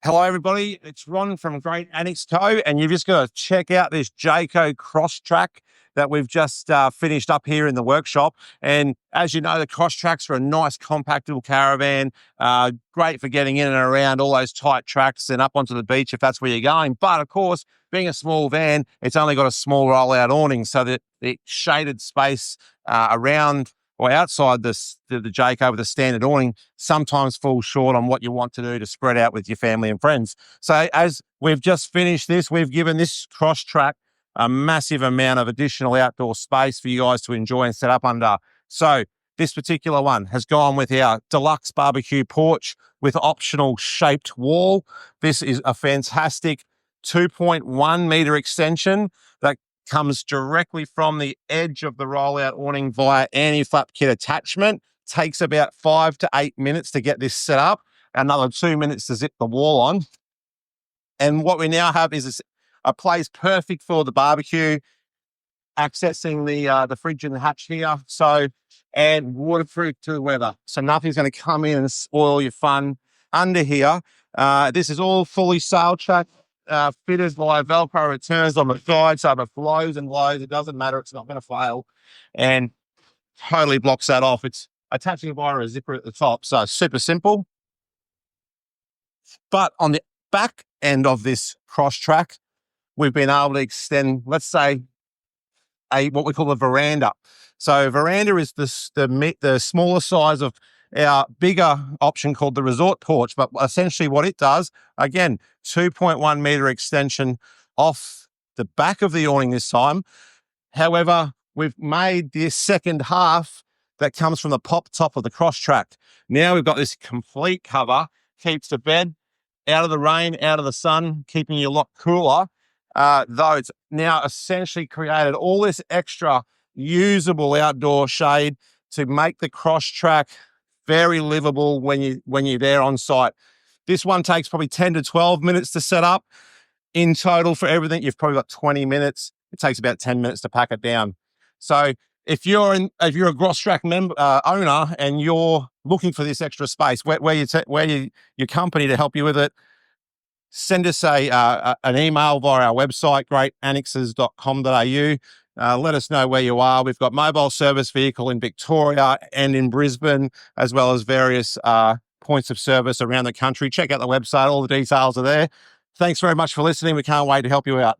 Hello, everybody. It's Ron from Great Annexe Co, and you've just got to check out this Jayco Crosstrack that we've just finished up here in the workshop. And as you know, the Crosstracks are a nice, compact little caravan, great for getting in and around all those tight tracks and up onto the beach if that's where you're going. But of course, being a small van, it's only got a small rollout awning, so that the shaded space around or outside the Jayco with a standard awning sometimes falls short on what you want to do to spread out with your family and friends. So as we've just finished this, we've given this Crosstrack a massive amount of additional outdoor space for you guys to enjoy and set up under. So this particular one has gone with our deluxe BBQ porch with optional shaped wall. This is a fantastic 2.1 meter extension that comes directly from the edge of the rollout awning via anti-flap kit attachment. Takes about 5 to 8 minutes to get this set up, another 2 minutes to zip the wall on. And what we now have is a place perfect for the barbecue, accessing the fridge and the hatch here. So, and waterproof to the weather. So nothing's going to come in and spoil your fun under here. This is all fully sail track. Fitted via Velcro returns on the side, so if it flows and blows, it doesn't matter, it's not going to fail, and totally blocks that off. It's attaching via a zipper at the top, so super simple. But on the back end of this Crosstrack, we've been able to extend, let's say, what we call a veranda. So veranda is the smaller size of our bigger option called the resort porch, but essentially what it does, again, 2.1 meter extension off the back of the awning this time. However, we've made this second half that comes from the pop top of the Crosstrack. Now we've got this complete cover, keeps the bed out of the rain, out of the sun, keeping you a lot cooler. Though it's now essentially created all this extra usable outdoor shade to make the Crosstrack very livable when you're there on site. This one takes probably 10 to 12 minutes to set up. In total for everything, you've probably got 20 minutes. It takes about 10 minutes to pack it down. So if you're a Crosstrack member owner and you're looking for this extra space, where your company to help you with it, send us an email via our website, greatannexes.com.au. Let us know where you are. We've got mobile service vehicle in Victoria and in Brisbane, as well as various points of service around the country. Check out the website. All the details are there. Thanks very much for listening. We can't wait to help you out.